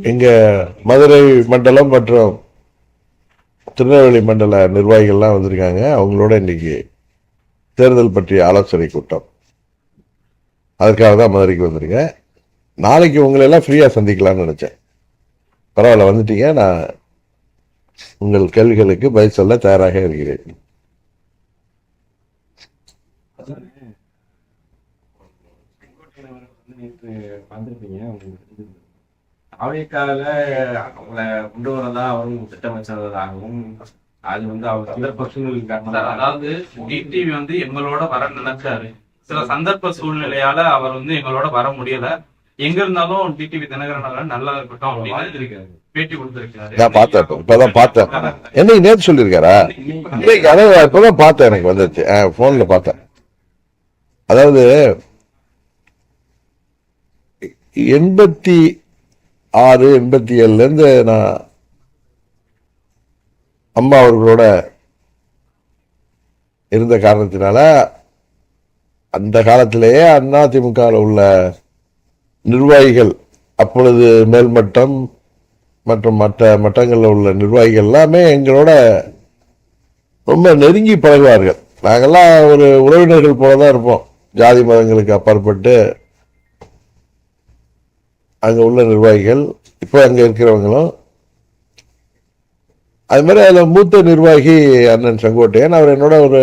இங்க மதுரை மண்டலம் மற்றும் திருநெல்வேலி மண்டல நிர்வாகிகள்லாம் வந்திருக்காங்க. அவங்களோட இன்னைக்கு தேர்தல் பற்றிய ஆலோசனை கூட்டம். அதுக்காக தான் மதுரைக்கு வந்திருக்கேன். நாளைக்கு உங்களை எல்லாம் ஃப்ரீயா சந்திக்கலாம்னு நினைச்சேன். பரவாயில்ல, வந்துட்டீங்க. நான் உங்கள் கேள்விகளுக்கு பதில் சொல்ல தயாராக இருக்கிறேன். அவைக்கால அவங்கள கொண்டு வரதா அவரும் திட்டமிட்டதாகவும் அது அவர் சந்தர்ப்ப சூழ்நிலை, அதாவது டிடிவி எங்களோட வர நினைச்சாரு. சில சந்தர்ப்ப சூழ்நிலையால அவர் எங்களோட வர முடியல. எங்க இருந்தாலும் டிடிவி தினகரன் நல்லா இருக்கட்டும் அப்படின்னு பேட்டி கொடுத்திருக்காரு. நான் பார்த்தேன், இப்பதான் பார்த்தேன். என்னைக்கு நேற்று சொல்லியிருக்காரா? இப்பதான் பார்த்தேன், எனக்கு வந்துச்சு போன்ல பார்த்தேன். அதாவது 86, 87 இருந்து நான் அம்மா அவர்களோட இருந்த காரணத்தினால அந்த காலத்திலேயே அதிமுக உள்ள நிர்வாகிகள், அப்பொழுது மேல்மட்டம் மற்றும் மற்ற மட்டங்களில் உள்ள நிர்வாகிகள் எல்லாமே எங்களோட ரொம்ப நெருங்கி பழகுவார்கள். நாங்கெல்லாம் ஒரு உறவினர்கள் போலதான் இருப்போம். ஜாதி மதங்களுக்கு அப்பாற்பட்டு அங்க உள்ள நிர்வாகிகள், இப்போ அங்க இருக்கிறவங்களும் அது மாதிரி. அதில் மூத்த நிர்வாகி அண்ணன் செங்கோட்டையன், அவர் என்னோட ஒரு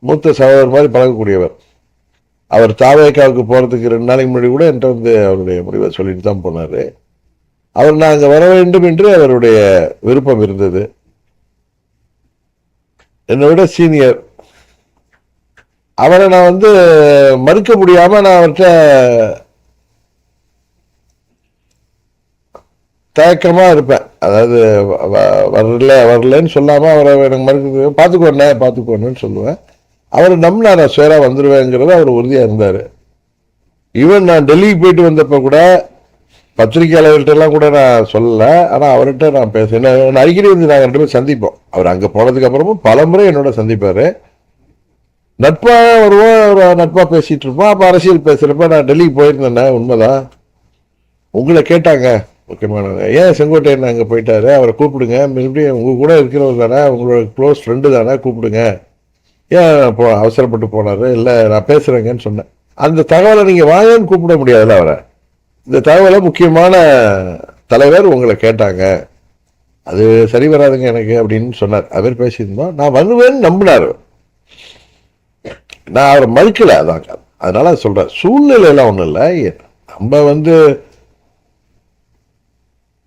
மூத்த சகோதரர் மாதிரி பழகக்கூடியவர். அவர் தாவேக்காவுக்கு போறதுக்கு 2 நாளைக்கு முன்னாடி கூட என்கிட்ட அவருடைய முடிவை சொல்லிட்டு தான் போனாரு. அவர் நான் அங்க வர வேண்டும் என்று அவருடைய விருப்பம் இருந்தது. என்னை விட சீனியர். அவரை நான் மறுக்க முடியாம நான் அவர்கிட்ட தயக்கமா இருப்பேன். அதாவது வரலன்னு சொல்லாம அவரை எனக்கு மறுக்க, பார்த்துக்கோன்னு சொல்லுவேன். அவர் நம்பினார், நான் சேரா வந்துருவேங்கிறத அவர் உறுதியா இருந்தாரு. ஈவன் நான் டெல்லிக்கு போயிட்டு வந்தப்ப கூட பத்திரிகையாளர்கள்ட்ட எல்லாம் கூட நான் சொல்லல. ஆனா அவர்கிட்ட நான் பேசுறேன். அடிக்கடி நாங்கள் 2 பேரும் சந்திப்போம். அவர் அங்க போனதுக்கு அப்புறமும் பல முறை என்னோட சந்திப்பாரு. நட்பா வருவோம், நட்பா பேசிட்டு இருப்போம். அப்ப அரசியல் பேசுறப்ப நான் டெல்லிக்கு போயிருந்தேன், உண்மைதான். உங்களை கேட்டாங்க முக்கியமானவங்க, ஏன் செங்கோட்டையன் அங்கே போயிட்டாரு, அவரை கூப்பிடுங்க, மறுபடியும் உங்க கூட இருக்கிறவர் தானே, உங்களோட க்ளோஸ் ஃப்ரெண்டு தானே, கூப்பிடுங்க. ஏன் அவசரப்பட்டு போனாரு? இல்லை நான் பேசுறேங்கன்னு சொன்னேன். அந்த தகவலை நீங்க வாங்கன்னு கூப்பிட முடியாதுல்ல அவரை. இந்த தகவலை முக்கியமான தலைவர் உங்களை கேட்டாங்க, அது சரி வராதுங்க எனக்கு அப்படின்னு சொன்னார். அவர் பேசியிருந்தோம். நான் வருவேன்னு நம்பினார். நான் அவரை மறுக்கல. அதாங்க, அதனால சொல்றேன். சூழ்நிலை எல்லாம் ஒண்ணும் இல்லை. நம்ம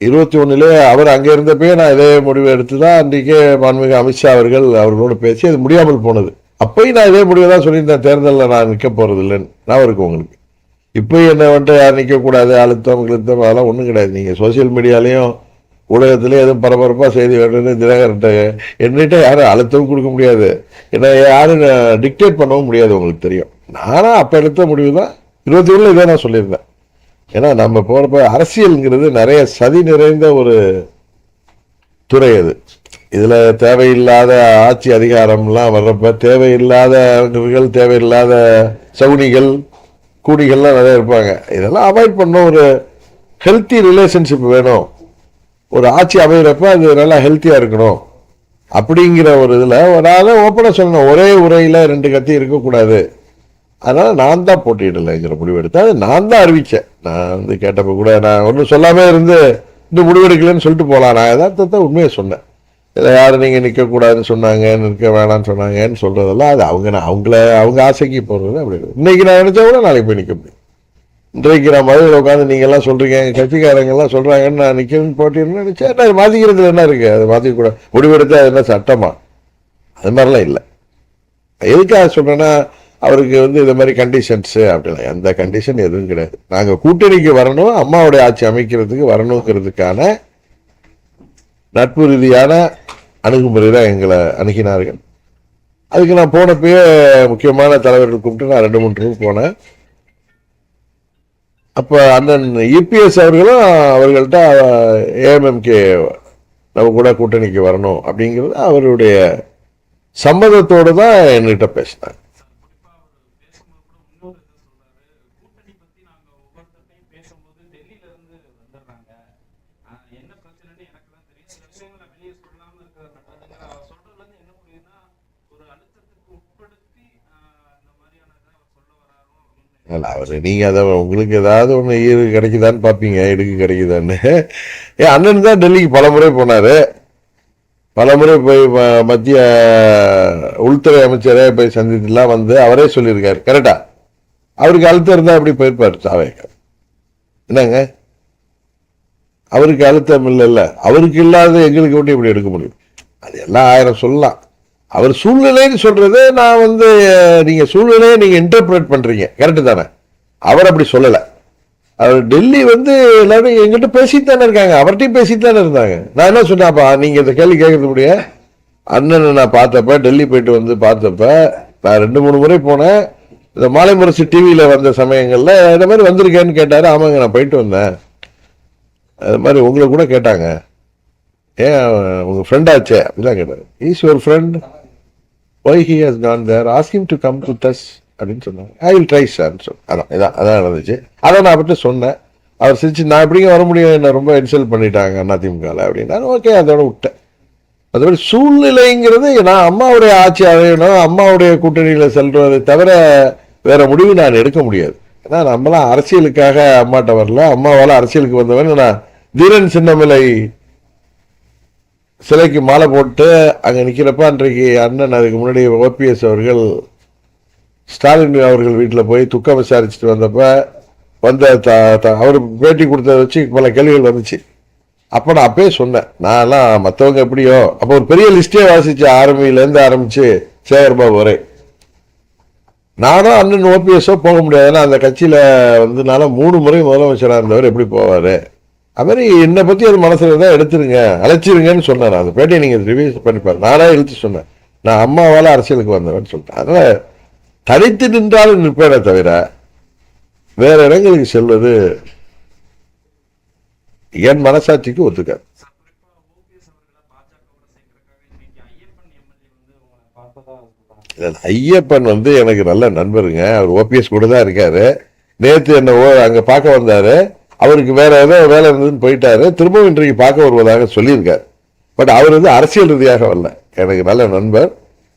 21 அவர் அங்க இருந்தப்பே நான் இதே முடிவு எடுத்துதான் அன்றைக்கே மாண்புமிகு அமித்ஷா அவர்களோட பேசி அது முடியாமல் போனது. அப்பயும் நான் இதே முடிவை தான் சொல்லியிருந்தேன், தேர்தலில் நான் நிற்க போறது இல்லைன்னு. நான் இருக்கு உங்களுக்கு. இப்போ என்ன யாரும் நிற்க கூடாது, அழுத்தம் அதெல்லாம் ஒன்றும் கிடையாது. நீங்க சோசியல் மீடியாலையும் ஊடகத்திலேயே எதுவும் பரபரப்பா செய்தி வேணும்னு தினகரன்ட்ட என்கிட்ட யாரும் அழுத்தமும் கொடுக்க முடியாது, என்ன யாரும் டிக்டேட் பண்ணவும் முடியாது. உங்களுக்கு தெரியும். நானா அப்ப எடுத்த முடிவு தான் 21 இதே நான் சொல்லியிருந்தேன். ஏன்னா நம்ம போறப்ப அரசியல்ங்கிறது நிறைய சதி நிறைந்த ஒரு துறை. அது இதுல தேவையில்லாத ஆட்சி அதிகாரம்லாம் வர்றப்ப தேவையில்லாதவர்கள், தேவையில்லாத சவுனிகள், கூடிகள்லாம் நிறைய இருப்பாங்க. இதெல்லாம் அவாய்ட் பண்ண ஒரு ஹெல்த்தி ரிலேஷன்ஷிப் வேணும். ஒரு ஆட்சி அமைகிறப்ப அது நல்லா ஹெல்த்தியா இருக்கணும். அப்படிங்கிற ஒரு இதுல நான் ஓப்பனா சொல்லணும், ஒரே உரையில 2 கத்தி இருக்கக்கூடாது. அதனால நான் தான் போட்டியிடலைங்கிற முடிவெடுத்தேன். அது நான் தான் அறிவிச்சேன். நான் கேட்டப்ப கூட நான் ஒன்றும் சொல்லாம இருந்து இந்த முடிவெடுக்கலன்னு சொல்லிட்டு போகலாம். நான் யதார்த்தத்தை உண்மையை சொன்னேன். இதில் யாரும் நீங்கள் நிற்கக்கூடாதுன்னு சொன்னாங்க, நிற்க வேணான்னு சொன்னாங்கன்னு சொல்றதெல்லாம் அது அவங்க ஆசைக்கு போடுறது. அப்படி இன்னைக்கு நான் நினைச்சா கூட நாளைக்கு போய் நிற்க முடியும். இன்றைக்கு நான் மதுரையில் உட்காந்து நீங்க எல்லாம் சொல்றீங்க, எங்க கட்சிக்காரங்க எல்லாம் சொல்றாங்கன்னு நான் நிற்கணும்னு போட்டிருந்தேன் நினைச்சா அது மாத்திக்கிறதுல என்ன இருக்கு? அது மாத்திக்க கூட முடிவெடுத்தா அது என்ன சட்டமா? அது மாதிரிலாம் இல்லை. எதுக்காக சொல்றேன்னா, அவருக்கு இந்த மாதிரி கண்டிஷன்ஸ் அப்படிலாம் எந்த கண்டிஷன் எதுவும் கிடையாது. நாங்க கூட்டணிக்கு வரணும், அம்மாவுடைய ஆட்சி அமைக்கிறதுக்கு வரணுங்கிறதுக்கான நட்பு ரீதியான அணுகுமுறை தான் எங்களை அணுகினார்கள். அதுக்கு நான் போனப்பயே முக்கியமான தலைவர்கள் கூப்பிட்டு நான் 2-3 ரூபா போனேன். அப்ப அண்ணன் இபிஎஸ் அவர்களும் அவர்கள்ட்ட ஏஎம்எம்கே நம்ம கூட கூட்டணிக்கு வரணும் அப்படிங்கிறது அவருடைய சம்மதத்தோடு தான் என்கிட்ட பேசினாங்க. கூட்டணி பத்தி நாங்க ஒவ்வொருத்தையும் பேசும்போது டெல்லியில இருந்து வந்துடுறாங்க, விஷயங்களை வெளியே சொல்லாம இருக்கிற நல்லதுங்கிற அவர் சொல்றதுல இருந்து என்ன புரியுதுன்னா ஒரு அழுத்தத்துக்கு உட்படுத்தி இந்த மாதிரியான இதை அவர் சொல்ல வராரோ அப்படின்னு. இல்ல, அவரு நீங்க அதை உங்களுக்கு ஏதாவது ஒன்று ஈடு கிடைக்குதான்னு பார்ப்பீங்க, இடுக்கு கிடைக்குதான்னு. ஏன் அண்ணன் தான் டெல்லிக்கு பல முறை போனாரு, பல முறை போய் மத்திய உள்துறை அமைச்சரே போய் சந்தித்துலாம் வந்து அவரே சொல்லியிருக்காரு. கரெக்டா? அவருக்கு அழுத்தம் இருந்தா அப்படி போயிருப்பாரு தாவேக்கா. என்னங்க, அவருக்கு அழுத்தம் இல்லைல்ல, அவருக்கு இல்லாத எங்களுக்கு மட்டும் இப்படி எடுக்க முடியும்? அது எல்லாம் ஆயிரம் சொல்லலாம். அவர் சூழ்நிலைன்னு சொல்றது நான் வந்து நீங்க சூழ்நிலையை நீங்க இன்டர்பிரேட் பண்றீங்க. கரெக்டு தானே? அவர் அப்படி சொல்லலை. அவர் டெல்லி வந்து எல்லாரும் எங்கிட்ட பேசிட்டு தானே இருக்காங்க, அவர்கிட்டையும் பேசிட்டு தானே இருந்தாங்க. நான் என்ன சொன்னேன்ப்பா, நீங்க இந்த கேள்வி கேட்கறது முடிய அண்ணனை நான் பார்த்தப்ப, டெல்லி போயிட்டு வந்து பார்த்தப்ப, நான் 2-3 முறை போனேன். இந்த மாலை முரசு டிவியில வந்த சமயங்கள்ல இந்த மாதிரி வந்திருக்கேன்னு கேட்டாரு. ஆமாங்க, நான் போயிட்டு வந்தேன். அது மாதிரி உங்களை கூட கேட்டாங்க, ஏன் உங்க ஃப்ரெண்ட் ஆச்சே அப்படிலாம் கேட்டாரு. Is your friend, why he has gone there, ask him to come to touch அப்படின்னு சொன்னாங்க. ஐ வில் ட்ரை சார்ன்னு சொன்னேன். அதான் நடந்துச்சு. அதான் நான் அவர்கிட்ட சொன்னேன். அவர் சிரிச்சு, நான் எப்படிங்க வர முடியும், என்ன ரொம்ப இன்சல்ட் பண்ணிட்டாங்க அதிமுகவில் அப்படின்னா. ஓகே, அதோட விட்டேன். அதுபடி சூழ்நிலைங்கிறது நான் அம்மாவுடைய ஆட்சி அடையணும், அம்மாவுடைய கூட்டணியில் செல்றதை தவிர வேற முடிவு நான் எடுக்க முடியாது. ஏன்னா நம்மளாம் அரசியலுக்காக அம்மாட்ட வரல, அம்மாவால் அரசியலுக்கு வந்தவன். நான் தீரன் சின்னமலை சிலைக்கு மாலை போட்டு அங்கே நிற்கிறப்ப அன்றைக்கு அண்ணன், அதுக்கு முன்னாடி ஓபிஎஸ் அவர்கள் ஸ்டாலின் அவர்கள் வீட்டில் போய் துக்கம் விசாரிச்சுட்டு வந்தப்ப அவர் பேட்டி கொடுத்ததை வச்சு பல கேள்விகள் வந்துச்சு. அப்போ நான் அப்பயே சொன்னேன், நான் எல்லாம் மற்றவங்க எப்படியோ, அப்போ ஒரு பெரிய லிஸ்டே வாசிச்சு ஆர்மியிலேருந்து ஆரம்பிச்சு சேகர்பாபு வரை, நானும் அண்ணன் ஓபிஎஸ்ஸோ போக முடியாது. ஏன்னா அந்த கட்சியில் வந்துனால 3 முறை முதலமைச்சராக இருந்தவர் எப்படி போவார்? அது மாதிரி என்னை பற்றி அது மனசில் தான் எடுத்துருங்க, அழைச்சிருங்கன்னு சொன்னேன். நான் அந்த பேட்டியை நீங்கள் ரிவைஸ் பண்ணிப்பாரு. நானே இழுத்து சொன்னேன், நான் அம்மாவால் அரசியலுக்கு வந்தவன்னு சொல்லிட்டேன். அதனால் தனித்து நின்றாலும் நிற்பேனே தவிர வேற இடங்களுக்கு செல்வது என் மனசாட்சிக்கு ஒத்துக்காது. குறிப்பா ஓபிஎஸ் அவர்களை பாஜகவோட சேர்க்கறதுக்காக இன்னைக்கு ஐயப்பன் எம்எல்ஏ வந்து உங்களை பார்த்ததா சொல்றாங்க. ஐயப்பன் வந்து எனக்கு நல்ல நண்பருங்க. அவர் ஓபிஎஸ் கூட தான் இருக்காரு. நேற்று என்ன அங்க பார்க்க வந்தாரு. அவருக்கு வேற ஏதோ வேலை இருந்ததுன்னு போயிட்டாரு. திரும்பவும் இன்றைக்கு பார்க்க வருவதாக சொல்லியிருக்காரு. பட் அவர் வந்து அரசியல் ரீதியாக வரல. எனக்கு நல்ல நண்பர்,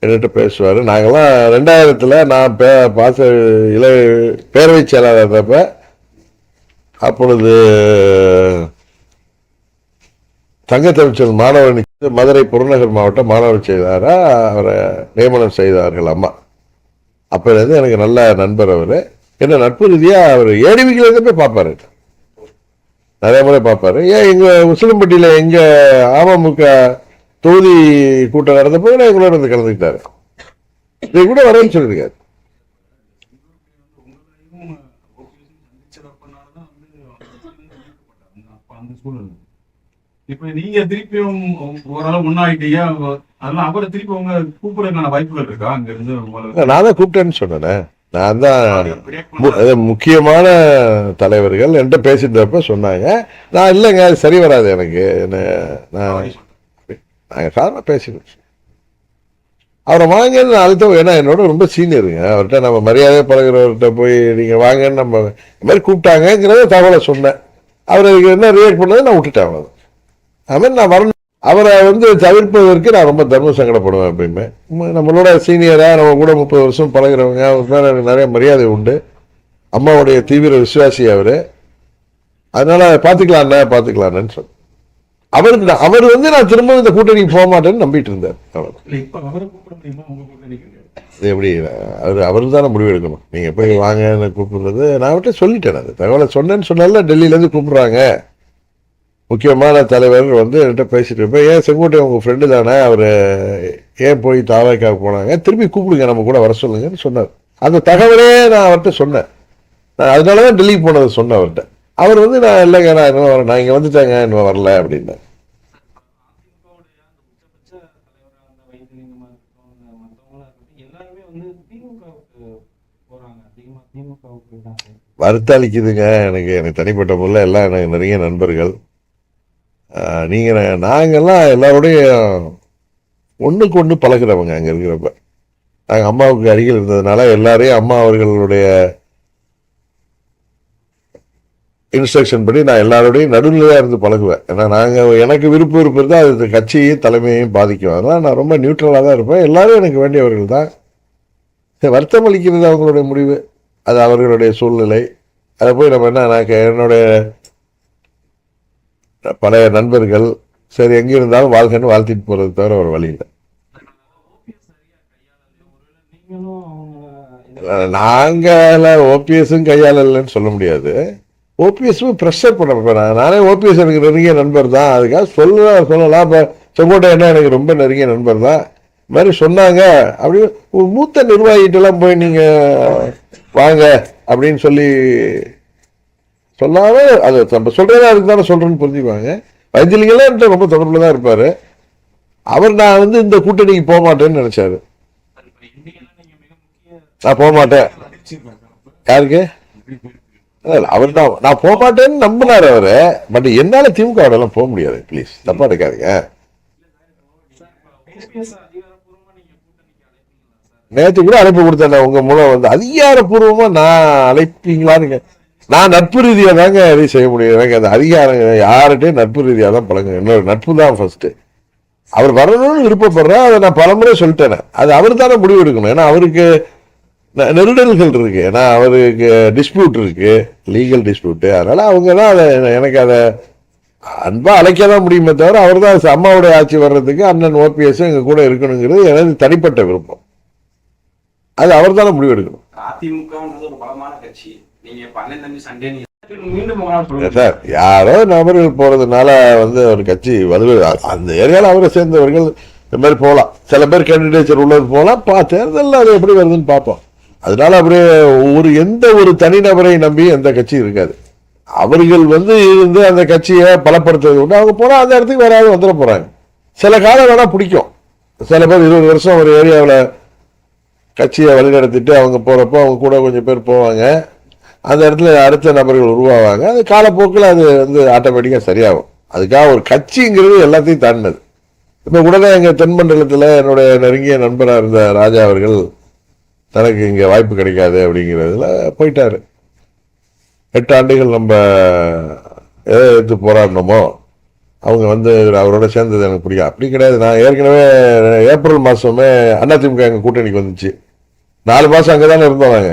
என்கிட்ட பேசுவார். நாங்கள்லாம் 2000 நான் பேரவை செயலாளர் இருந்தப்ப, அப்பொழுது தங்கத்தமிச்சல் மாணவனுக்கு மதுரை புறநகர் மாவட்ட மாணவர் செயலாளராக அவரை நியமனம் செய்தார்கள் அம்மா. அப்போலேருந்து எனக்கு நல்ல நண்பர். அவர் என்ன நட்பு ரீதியாக அவர் ஏடிவிக்கிலேருந்து போய் பார்ப்பாரு, நிறைய முறை பார்ப்பாரு. ஏன் எங்கள் உசிலம்பட்டியில் எங்கள் அமமுக தொகுதி கூட்டம் நடந்தப்போ எங்களோட வந்து கலந்துக்கிட்டாரு. இதை கூட வரேன்னு சொல்லியிருக்காரு. இப்ப நீங்க திருப்பியும் ஓரளவு முன்னாடிட்டீங்க, அதெல்லாம் அவரை திருப்பி உங்க கூப்பிடுறதுக்கான வாய்ப்புகள் இருக்கா அங்க இருந்து? நான் தான் கூப்பிட்டேன்னு சொன்னேன். நான் தான் முக்கியமான தலைவர்கள் என்கிட்ட பேசிட்டப்ப சொன்னாங்க. நான் இல்லைங்க, அது சரி வராது எனக்கு, நாங்கள் சாதாரண பேசிடுவோம். அவரை வாங்கன்னு அழுத்தம். ஏன்னா என்னோட ரொம்ப சீனியருங்க. அவர்கிட்ட நம்ம மரியாதை பழகிறவர்கிட்ட போய் நீங்கள் வாங்கன்னு நம்ம இந்த மாதிரி கூப்பிட்டாங்கிறத தகவலை சொன்னேன். அவர் என்ன ரியாக்ட் பண்ணது நான் விட்டுட்டேன். அவ்வளோ அதுமாதிரி நான் வரணும். அவரை வந்து தவிர்ப்பதற்கு நான் ரொம்ப தர்ம சங்கடப்படுவேன். எப்பயுமே நம்மளோட சீனியராக நம்ம கூட 30 வருஷம் பழகிறவங்க, அவர் மேலே எனக்கு நிறைய மரியாதை உண்டு. அம்மாவுடைய தீவிர விசுவாசி அவர். அதனால பார்த்துக்கலான்னு சொன்னேன். அவர் வந்து நான் திரும்ப இந்த கூட்டணிக்கு போக மாட்டேன்னு நம்பிட்டு இருந்தார். எப்படி அவரு தானே முடிவு எடுக்கணும். நீங்க போய் வாங்க கூப்பிடுறது நான் அவர்கிட்ட சொல்லிட்டேன். அது தகவலை சொன்னேன்னு சொன்னால டெல்லியிலேருந்து கூப்பிடுறாங்க முக்கியமான தலைவர் வந்து என்கிட்ட பேசிட்டு இருப்பேன். ஏன் செங்கோட்டை உங்க ஃப்ரெண்டு தானே, அவர் ஏன் போய் தாவாய்க்காக போனாங்க, திரும்பி கூப்பிடுங்க, நம்ம கூட வர சொல்லுங்கன்னு சொன்னார். அந்த தகவலே நான் அவர்கிட்ட சொன்னேன். நான் அதனாலதான் டெல்லிக்கு போனதை சொன்னேன் அவர்கிட்ட. அவர் வந்து நான் இல்லைங்க, நான் இன்னும் வரேன், நான் இங்கே வந்துட்டாங்க, இன்னும் வரல அப்படின்னு. வருத்தளிக்குதுங்க. எனக்கு தனிப்பட்ட முறையில் எல்லாம் எனக்கு நிறைய நண்பர்கள். நாங்கெல்லாம் எல்லாரோடையும் ஒன்றுக்கு ஒன்று பழகிறவங்க. அங்கே இருக்கிறப்ப நாங்கள் அம்மாவுக்கு அருகில் இருந்ததுனால எல்லாரையும் அம்மா அவர்களுடைய இன்ஸ்ட்ரக்ஷன் படி நான் எல்லாரோடையும் நடுநிலையாக இருந்து பழகுவேன். ஏன்னா எனக்கு விருப்பம் இருந்தால் அது கட்சியையும் தலைமையையும் பாதிக்கும். அதனால் நான் ரொம்ப நியூட்ரலாக தான் இருப்பேன். எல்லாரும் எனக்கு வேண்டியவர்கள் தான். வருத்தம் அளிக்கிறது அவங்களுடைய முடிவு, அது அவர்களுடைய சூழ்நிலை. அதை போய் நம்ம என்னுடைய பழைய நண்பர்கள் சரி எங்கே இருந்தாலும் வாழ்க்கைன்னு வாழ்த்திட்டு போகிறது தவிர ஒரு வழி இல்லை. நாங்கள் ஓபிஎஸும் கையாளலன்னு சொல்ல முடியாது. ஓபிஎஸும் ப்ரெஷர் பண்ண நானே ஓபிஎஸ் எனக்கு நெருங்கிய நண்பர் தான். அதுக்காக சொல்லலாம். இப்போ செங்கோட்டை என்ன எனக்கு ரொம்ப நெருங்கிய நண்பர் தான். இது மாதிரி சொன்னாங்க அப்படி மூத்த நிர்வாகிட்டெல்லாம் போய் நீங்கள் வாங்க அப்படின்னு சொல்லி சொல்லாம அது நம்ம சொல்றதா அதுக்கு தானே சொல்றேன்னு புரிஞ்சுக்குவாங்க. வைத்திலிங்கெல்லாம் என்கிட்ட ரொம்ப தொடர்பில் தான் இருப்பாரு. அவர் நான் இந்த கூட்டணிக்கு போக மாட்டேன்னு நினைச்சாரு. நான் போக மாட்டேன். யாருக்கு? அவர் நான் போக மாட்டேன்னு நம்பினார் அவரு. பட் என்னால திமுக எல்லாம் போக முடியாது. ப்ளீஸ் தப்பா இருக்காதுங்க. நேற்று கூட அழைப்பு கொடுத்தேன் உங்க மூலம் அதிகாரப்பூர்வமா நான் அழைப்பீங்களான்னு. நான் நட்பு ரீதியாக தாங்க எதையும் செய்ய முடியும். எனக்கு அந்த அதிகாரம் யார்கிட்டையும் நட்பு ரீதியாக தான் பழங்க. என்னோட நட்பு தான் ஃபர்ஸ்ட். அவர் வரணும்னு விருப்பப்படுறேன். அதை நான் பலமுறை சொல்லிட்டேன். அது அவர் தானே முடிவு எடுக்கணும். ஏன்னா அவருக்கு நெருடல்கள் இருக்கு. ஏன்னா அவருக்கு டிஸ்பியூட் இருக்கு, லீகல் டிஸ்பியூட். அதனால அவங்க தான் அதை எனக்கு அதை அன்பா அழைக்க தான் முடியுமே தவிர அவர் தான் அம்மாவுடைய ஆட்சி வர்றதுக்கு அண்ணன் ஓபிஎஸ் எங்க கூட இருக்கணுங்கிறது எனது தனிப்பட்ட விருப்பம். அது அவர் தானே முடிவு எடுக்கணும். அதிமுக ஒரு பலமான கட்சி. சார் யாரோ நபர்கள் போறதுனால ஒரு கட்சி அந்த ஏரியாவில் அவரை சேர்ந்தவர்கள் இந்த மாதிரி போகலாம். சில பேர் கேண்டிடேச்சர் உள்ளது போகலாம். தேர்தலில் அது எப்படி வருதுன்னு பார்ப்போம். அதனால அப்படியே எந்த ஒரு தனிநபரை நம்பி எந்த கட்சியும் இருக்காது. அவர்கள் இருந்து அந்த கட்சியை பலப்படுத்துறது உண்டு. அவங்க போனா அந்த இடத்துக்கு வேற யாரும் வந்துட போறாங்க. சில காலம் வேணா பிடிக்கும். சில பேர் 20 வருஷம் ஒரு ஏரியாவில் கட்சியை வழிநடத்திட்டு அவங்க போறப்போ அவங்க கூட கொஞ்சம் பேர் போவாங்க. அந்த இடத்துல அடுத்த நபர்கள் உருவாவாங்க. அது காலப்போக்கில் அது ஆட்டோமேட்டிக்காக சரியாகும். அதுக்காக ஒரு கட்சிங்கிறது எல்லாத்தையும் தாண்டினது. இப்போ உடனே எங்கள் தென்மண்டலத்தில் என்னுடைய நெருங்கிய நண்பராக இருந்த ராஜா அவர்கள் தனக்கு இங்கே வாய்ப்பு கிடைக்காது அப்படிங்கிறதுல போயிட்டாரு. 8 ஆண்டுகள் நம்ம எதை எடுத்து போராடணுமோ அவங்க அவரோட சேர்ந்தது எனக்கு பிடிக்கும். அப்படி கிடையாது. நான் ஏற்கனவே ஏப்ரல் மாதமே அதிமுக எங்கள் கூட்டணிக்கு வந்துச்சு. 4 மாதம் அங்கே தானே இருந்தோம்.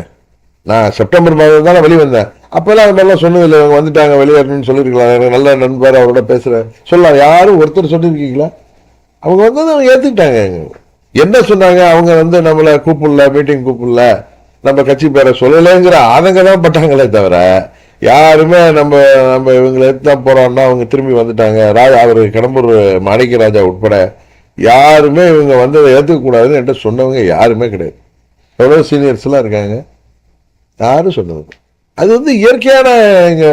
நான் செப்டம்பர் மாதம் தானே வெளியே வந்தேன். அப்போல்லாம் அது மாதிரிலாம் சொன்னதில்லை. அவங்க வந்துட்டாங்க வெளியேறணும்னு சொல்லியிருக்கலாம். எனக்கு நல்ல நண்பர் அவரோட பேசுகிறேன் சொல்லலாம். யாரும் ஒருத்தர் சொல்லியிருக்கீங்களா? அவங்க அவங்க ஏற்றுக்கிட்டாங்க. என்ன சொன்னாங்க? அவங்க நம்மளை கூப்பிடல, மீட்டிங் கூப்பிடல, நம்ம கட்சி பேரை சொல்லலைங்கிற ஆதங்க தான் பட்டாங்களே தவிர யாருமே நம்ம இவங்களை எடுத்து தான் போறோம்னா அவங்க திரும்பி வந்துட்டாங்க. அவர் கடம்பூர் மாணிக்க ராஜா உட்பட யாருமே இவங்க வந்ததை ஏற்றுக்கக்கூடாதுன்னு என்கிட்ட சொன்னவங்க யாருமே கிடையாது. எவ்வளோ சீனியர்ஸ்லாம் இருக்காங்க, யாரும் சொன்னது. அது இயற்கையான எங்க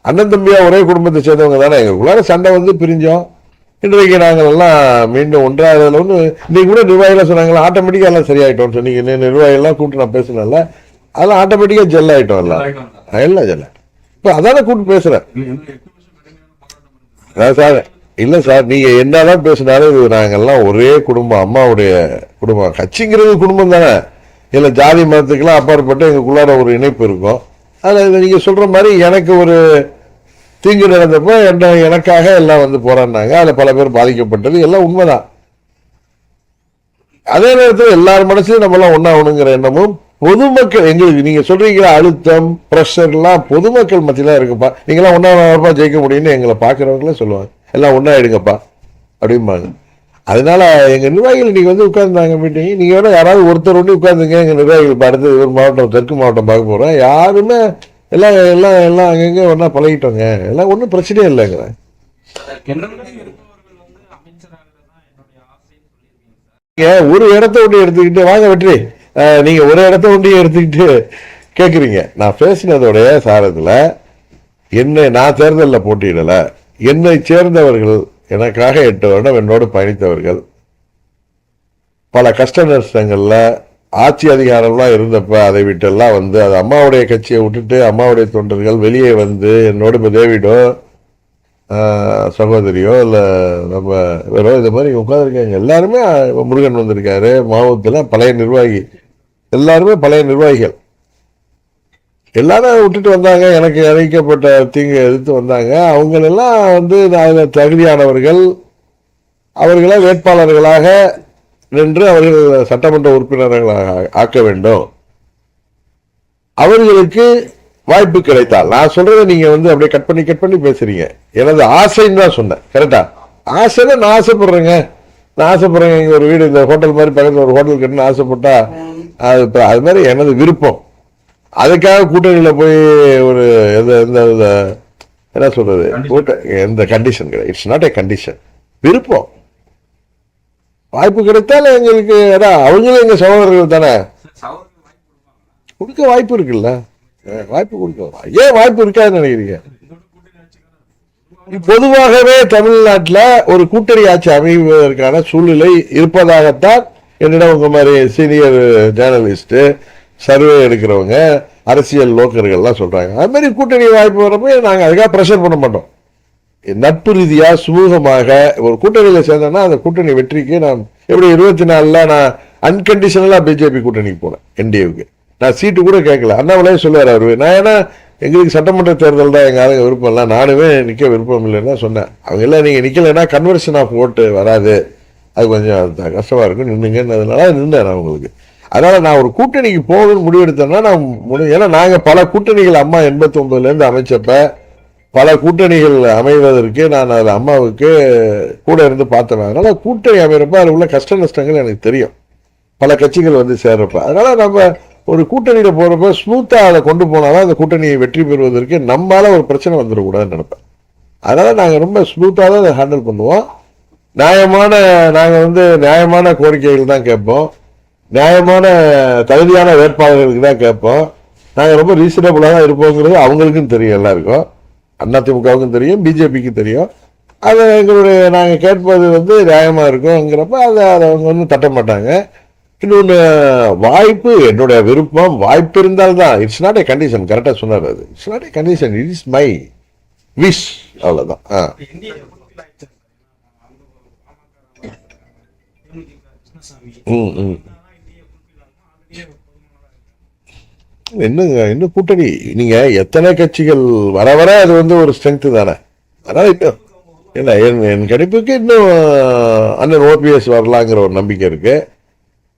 அண்ணன் தம்பியா ஒரே குடும்பத்தை சேர்ந்தவங்க தானே. எங்களுக்குள்ளார சண்டை பிரிஞ்சோம். இன்றைக்கு நாங்கள் எல்லாம் மீண்டும் ஒன்றாகிறதுல இன்னைக்கு கூட நிர்வாகிகள் சொன்னாங்களா ஆட்டோமேட்டிக்காக எல்லாம் சரியாயிட்டோம் சொன்னீங்க. நிர்வாகிகள்லாம் கூப்பிட்டு நான் பேசல, அதெல்லாம் ஆட்டோமேட்டிக்காக ஜெல் ஆகிட்டோம். எல்லாம் ஜெல்ல. இப்போ அதான கூப்பிட்டு பேசுகிறேன் சார். இல்லை சார், நீங்கள் என்னதான் பேசினாலும் இது நாங்கள்லாம் ஒரே குடும்பம், அம்மாவுடைய குடும்பம். கட்சிங்கிறது குடும்பம் தானே. இல்லை ஜாதி மதத்துக்கெல்லாம் அப்பாற்பட்டு எங்களுக்குள்ளார ஒரு இணைப்பு இருக்கும். அதில் நீங்கள் சொல்கிற மாதிரி எனக்கு ஒரு தீங்கு நடந்தப்போ எனக்காக எல்லாம் போராடினாங்க. அதில் பல பேர் பாதிக்கப்பட்டது எல்லாம் உண்மைதான். அதே நேரத்தில் எல்லார் மனசுலையும் நம்மளாம் ஒன்றாகணுங்கிற எண்ணமும் பொதுமக்கள் எங்களுக்கு நீங்க சொல்றீங்க அழுத்தம் ப்ரெஷர்லாம் பொதுமக்கள் மத்தியில இருக்குப்பா. நீங்களாம் ஒன்றா ஜெயிக்க முடியும்னு எங்களை பார்க்குறவங்களே சொல்லுவாங்க. எல்லாம் ஒன்றா எடுங்கப்பா அப்படிம்பாங்க. அதனால எங்க நிர்வாகிகள் இன்னைக்கு உட்கார்ந்தாங்க மீட்டிங். நீங்க வேணா யாராவது ஒருத்தர் ஒன்று உட்கார்ந்துங்க. எங்க நிர்வாகிகள் இப்போ அடுத்து ஒரு மாவட்டம் தெற்கு மாவட்டம் பார்க்க போறோம். யாருமே எல்லாம் எல்லாம் எல்லாம் அங்கங்க ஒன்றா பழகிட்டோங்க. எல்லாம் ஒன்றும் பிரச்சனையே இல்லைங்கிறேன். ஒரு இடத்த ஒன்று எடுத்துக்கிட்டு வாங்க வெற்றி, நீங்க ஒரு இடத்த ஒன்றையும் எடுத்துக்கிட்டு கேட்குறீங்க. நான் பேசினதோடைய சாரத்தில் நான் தேர்தலில் போட்டியிடல. என்னை சேர்ந்தவர்கள் எனக்காக 8 வருடம் என்னோடு பயணித்தவர்கள் பல கஷ்ட நஷ்டங்கள்ல ஆட்சி அதிகாரம்லாம் இருந்தப்ப அதை விட்டெல்லாம் அது அம்மாவுடைய கட்சியை விட்டுட்டு அம்மாவுடைய தொண்டர்கள் வெளியே என்னோடு இப்போ தேவிடோ சகோதரியோ இல்லை நம்ம வேறோ இது மாதிரி உட்காந்துருக்காங்க. எல்லாருமே முருகன் வந்திருக்காரு, மாவட்டத்தில் பழைய நிர்வாகி, எல்லாருமே பழைய நிர்வாகிகள். எல்லாரும் விட்டுட்டு வந்தாங்க, எனக்கு இழைக்கப்பட்ட தீங்கு எதிர்த்து வந்தாங்க. அவங்களெல்லாம் வந்து அதில் தகுதியானவர்கள், அவர்களை வேட்பாளர்களாக நின்று அவர்கள் சட்டமன்ற உறுப்பினர்களாக ஆக்க வேண்டும். அவர்களுக்கு வாய்ப்பு கிடைத்தால், நான் சொல்றதை நீங்க வந்து அப்படியே கட் பண்ணி பேசுறீங்க. எனது ஆசைன்னு தான் சொன்னேன். கரெக்டா? ஆசைன்னா நான் ஆசைப்படுறேங்க. இங்க ஒரு வீடு, இந்த ஹோட்டல் மாதிரி பக்கத்தில் ஒரு ஹோட்டல் கட்டணும்னு ஆசைப்பட்டா அது மாதிரி எனது விருப்பம். அதுக்காக கூட்டணியில போய் ஒரு என்ன சொல்றது, எந்த கண்டிஷன் கிடையாது. It's not a condition. விருப்பம். வாய்ப்பு கிடைத்தால் எங்களுக்கு, அவங்களும் எங்க சகோதரர்கள் தானே, கொடுக்க வாய்ப்பு இருக்குல்ல. வாய்ப்பு கொடுக்க ஏன் வாய்ப்பு இருக்காதுன்னு நினைக்கிறீங்க? பொதுவாகவே தமிழ்நாட்டில் ஒரு கூட்டணி ஆட்சி அமைவதற்கான சூழ்நிலை இருப்பதாகத்தான் என்னிடம் உங்க மாதிரி சீனியர் ஜேர்னலிஸ்ட், சர்வே எடுக்கிறவங்க, அரசியல் லோக்கர்கள்லாம் சொல்றாங்க. அது மாதிரி கூட்டணி வாய்ப்பு வரப்போ நாங்கள் அதுக்காக ப்ரெஷர் பண்ண மாட்டோம். நட்பு ரீதியா சுமூகமாக ஒரு கூட்டணியில சேர்ந்தோம்னா அந்த கூட்டணி வெற்றிக்கு நான் எப்படி 24 நான் அன்கண்டிஷனலா பிஜேபி கூட்டணிக்கு போனேன். என்டிஏவுக்கு நான் சீட்டு கூட கேட்கல. அண்ணாமலையே சொல்லுவார் அவரு. நான் ஏன்னா எங்களுக்கு சட்டமன்ற தேர்தல் தான் எங்க ஆளுங்க விருப்பம் இல்லை, நானுமே நிக்க விருப்பம் இல்லைன்னு சொன்னேன். அவங்க எல்லாம் நீங்க நிக்கலைன்னா கன்வர்ஷன் ஆஃப் ஓட்டு வராது, அது கொஞ்சம் கஷ்டமா இருக்கும், நின்னுங்கன்னதுனால நின்றேன் நான் உங்களுக்கு. அதனால நான் ஒரு கூட்டணிக்கு போகணும்னு முடிவெடுத்தேன்னா ஏன்னா நாங்க பல கூட்டணிகள் அம்மா 89 அமைச்சப்ப பல கூட்டணிகள் அமைவதற்கு நான் அதில் அம்மாவுக்கு கூட இருந்து பார்த்தேன். அதனால கூட்டணி அமைகிறப்ப அதில் உள்ள கஷ்ட நஷ்டங்கள் எனக்கு தெரியும், பல கட்சிகள் வந்து சேர்றப்ப. அதனால நம்ம ஒரு கூட்டணியில போறப்ப ஸ்மூத்தா அதை கொண்டு போனாலும் அந்த கூட்டணியை வெற்றி பெறுவதற்கு நம்மளால ஒரு பிரச்சனை வந்துடக்கூடாதுன்னு நினைப்பேன். அதனால நாங்க ரொம்ப ஸ்மூத்தா தான் அதை ஹேண்டில் பண்ணுவோம். நாங்க வந்து நியாயமான கோரிக்கைகள் தான் கேட்போம், நியாயமான தகுதியான வேட்பாளர்களுக்கு தான் கேட்போம். நாங்க ரொம்ப ரீசனபிளா தான் இருப்போங்கிறது அவங்களுக்கும் தெரியும், எல்லாருக்கும், அதிமுகவுக்கும் தெரியும், பிஜேபிக்கும் தெரியும். அதை நாங்கள் கேட்பது வந்து நியாயமா இருக்கும்ங்கிறப்ப அதை அவங்க ஒன்றும் தட்ட மாட்டாங்க. இன்னொன்று, வாய்ப்பு என்னுடைய விருப்பம், வாய்ப்பு இருந்தால்தான். It's not a condition. கரெக்டாக சொன்னார். அது it's not a condition, it is my wish. அவ்வளோதான். என்னங்க இன்னும் கூட்டணி நீங்க எத்தனை கட்சிகள் வர வர அது வந்து ஒரு ஸ்ட்ரென்த் தானே. அதனால இன்னும் இல்லை, என் கணிப்புக்கு இன்னும் அண்ணன் ஓபிஎஸ் வரலாங்கிற ஒரு நம்பிக்கை இருக்கு,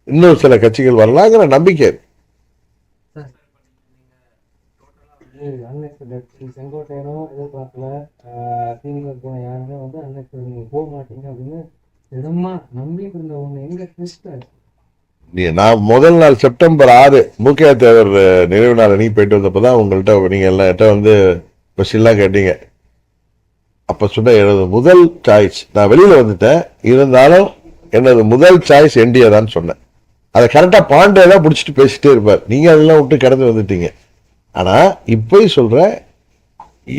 இன்னும் சில கட்சிகள் வரலாங்கிற நம்பிக்கை இருக்கு. செங்கோட்டையனும் எதிர்பார்க்கல, திமுக யாருமே வந்து அன்னைக்கு நீங்க போக மாட்டீங்க அப்படின்னு இடமா நம்பிட்டு இருந்தவங்க எங்க ட்விஸ்ட். நான் முதல் நாள் செப்டம்பர் 6 மூக்கையா தேவர் நினைவு நாள் அன்னைக்கு போயிட்டு வந்தப்பதான் உங்கள்கிட்ட நீங்க எல்லாம் வந்து கொஸ்டின்லாம் கேட்டீங்க. அப்ப சொன்ன எனது முதல் சாய்ஸ், நான் வெளியில வந்துட்டேன், இருந்தாலும் எனது முதல் சாய்ஸ் என்டிஏ தான் சொன்னேன். அதை கரெக்டா பாண்டே தான் பிடிச்சிட்டு பேசிட்டே இருப்பார். நீங்க அதெல்லாம் விட்டு கடந்து வந்துட்டீங்க. ஆனா இப்ப சொல்றேன்,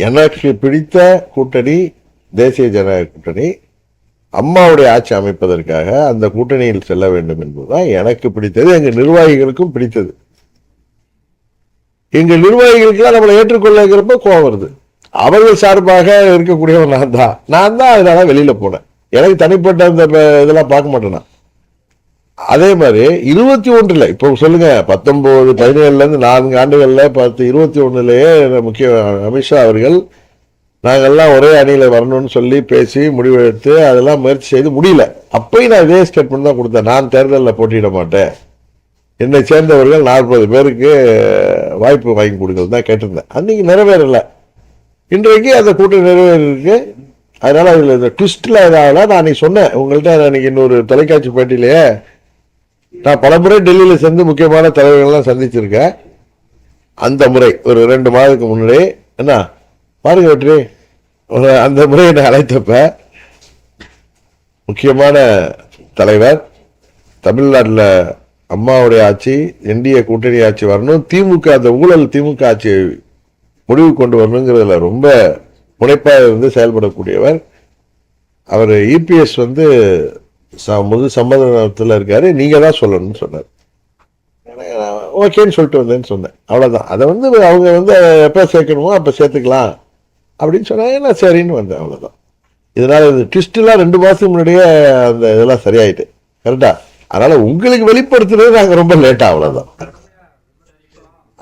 எனக்கு பிடித்த கூட்டணி தேசிய ஜனநாயக கூட்டணி. அம்மாவுடைய ஆட்சி அமைப்பதற்காக அந்த கூட்டணியில் செல்ல வேண்டும் என்பதுதான் எனக்கு பிடித்தது, எங்க நிர்வாகிகளுக்கும் பிடித்தது. எங்க நிர்வாகிகளுக்கு நம்மளை ஏற்றுக்கொள்ளங்கிறப்ப கோபம் வருது. அவர்கள் சார்பாக இருக்கக்கூடியவன் நான் தான் அதனால வெளியில போனேன். எனக்கு தனிப்பட்ட இந்த இதெல்லாம் பார்க்க மாட்டேனா. அதே மாதிரி 21 இப்போ சொல்லுங்க, 19, 17 இருந்து 4 ஆண்டுகள்ல 10, 21லயே முக்கிய அமித்ஷா அவர்கள் நாங்கெல்லாம் ஒரே அணியில வரணும்னு சொல்லி பேசி முடிவெடுத்து அதெல்லாம் முயற்சி செய்து முடியல. அப்பயும் நான் இதே ஸ்டேட்மெண்ட் தான் கொடுத்தேன், நான் தேர்தலில் போட்டியிட மாட்டேன், என்னை சேர்ந்தவர்கள் 40 பேருக்கு வாய்ப்பு வாங்கி கொடுக்கிறது தான் கேட்டிருந்தேன். அன்னைக்கு நிறைவேறல. இன்றைக்கு அந்த கூட்டம் நிறைவேறிருக்கு. அதனால அதுல இந்த ட்விஸ்ட்ல ஏதாவது நான் அன்னைக்கு சொன்னேன் உங்கள்கிட்ட. அன்னைக்கு இன்னொரு தொலைக்காட்சி பேட்டியிலேயே நான் பல முறை டெல்லியில சேர்ந்து முக்கியமான தலைவர்கள்லாம் சந்திச்சிருக்கேன். அந்த முறை ஒரு 2 மாதத்துக்கு முன்னாடி என்ன பாருங்க வெற்றி, அந்த முறை என்னை அழைத்தப்ப முக்கியமான தலைவர், தமிழ்நாட்டில் அம்மாவுடைய ஆட்சி, என்டிஏ கூட்டணி ஆட்சி வரணும், திமுக அந்த ஊழல் திமுக ஆட்சியை முடிவு கொண்டு வரணுங்கிறதுல ரொம்ப முனைப்பாக இருந்து செயல்படக்கூடியவர் அவர். இபிஎஸ் வந்து முழு சம்மதத்தில் இருக்காரு, நீங்க தான் சொல்லணும்னு சொன்னார். ஓகேன்னு சொல்லிட்டு வந்தேன்னு சொன்னேன், அவ்வளவுதான். அதை வந்து அவங்க வந்து எப்ப சேர்க்கணுமோ அப்ப சேர்த்துக்கலாம் அப்படின்னு சொன்னாங்க. நான் சரின்னு வந்தேன், அவ்வளவுதான். இதனால இந்த ட்விஸ்ட் எல்லாம் 2 மாசத்துக்கு முன்னாடியே அந்த இதெல்லாம் சரியாயிட்டு. கரெக்டா? அதனால உங்களுக்கு வெளிப்படுத்துறது நாங்க ரொம்ப லேட்டா, அவ்வளவுதான்.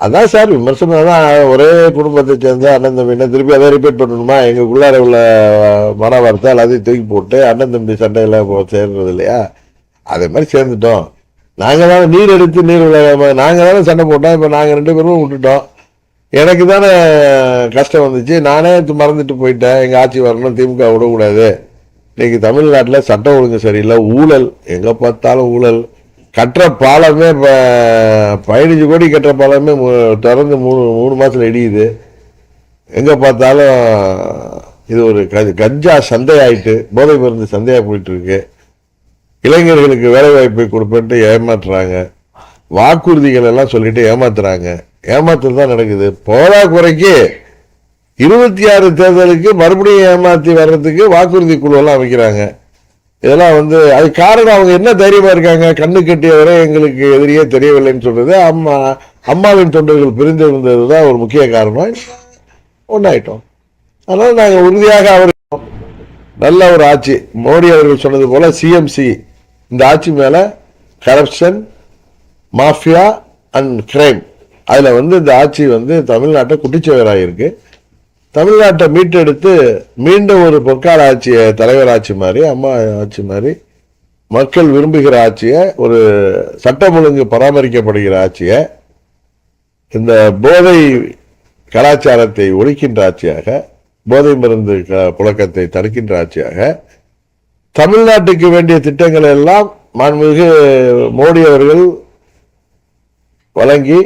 அதான் சார் விமர்சனம் தான். ஒரே குடும்பத்தை சேர்ந்த அண்ணன் தம்பி என்ன திருப்பி அதை ரிப்பீட் பண்ணணுமா? எங்களுக்குள்ளார உள்ள மன வார்த்தை எல்லாத்தையும் தூக்கி போட்டு அண்ணன் தம்பி சண்டையில் சேர்றது இல்லையா? அதே மாதிரி சேர்ந்துட்டோம். நாங்கள் தானே நீர் எடுத்து நீர் விளையாம நாங்கள் தானே சண்டை போட்டோம். இப்போ நாங்கள் 2 பேரும் விட்டுட்டோம். எனக்கு தானே கஷ்டம் வந்துச்சு. நானே மறந்துட்டு போயிட்டேன். எங்கள் ஆட்சி வரணும், திமுக விடக்கூடாது. இன்னைக்கு தமிழ்நாட்டில் சட்டம் ஒழுங்கு சரியில்லை, ஊழல், எங்கே பார்த்தாலும் ஊழல். கட்டுற பாலமே 15 கோடி கட்டுற பாலமே திறந்து 3 மாசத்துல இடியுது. எங்கே பார்த்தாலும் இது ஒரு கஞ்சா சந்தையாயிட்டு, போதை மருந்து சந்தையாக போயிட்டு இருக்கு. இளைஞர்களுக்கு வேலை வாய்ப்பை கொடுப்பேன்ட்டு ஏமாத்துறாங்க. வாக்குறுதிகள் எல்லாம் சொல்லிட்டு ஏமாத்துறாங்க. ஏமாத்து தான் நடக்குது. போதா குறைக்கு 26 தேர்தலுக்கு மறுபடியும் ஏமாத்தி வர்றதுக்கு வாக்குறுதி குழுவெல்லாம் அமைக்கிறாங்க. இதெல்லாம் அது காரணம் அவங்க என்ன தைரியமா இருக்காங்க? கண்ணு கட்டியவரை எங்களுக்கு எதிரியே தெரியவில்லைன்னு சொல்றது. அம்மாவின் தொண்டர்கள் பிரிந்திருந்தது தான் ஒரு முக்கிய காரணம். ஒன்றாயிட்டோம். அதனால நாங்கள் உறுதியாக அவர் நல்ல ஒரு ஆட்சி, மோடி அவர்கள் சொன்னது போல சிஎம்சி, இந்த ஆட்சி மேல கரப்ஷன், மாஃபியா அண்ட் கிரைம், அதுல இந்த ஆட்சி தமிழ்நாட்டை குட்டிச்சுவராயிருக்கு. தமிழ்நாட்டை மீட்டெடுத்து மீண்டும் ஒரு பொற்கால ஆட்சியை, தலைவர் ஆட்சி மாதிரி, அம்மா ஆட்சி மாதிரி, மக்கள் விரும்புகிற ஆட்சியை, ஒரு சட்டம் ஒழுங்கு பராமரிக்கப்படுகிற ஆட்சியை, இந்த போதை கலாச்சாரத்தை ஒழிக்கின்ற ஆட்சியாக, போதை மருந்து புழக்கத்தை தடுக்கின்ற ஆட்சியாக, தமிழ்நாட்டுக்கு வேண்டிய திட்டங்கள் எல்லாம் மாண்புமிகு மோடி அவர்கள் வழங்கி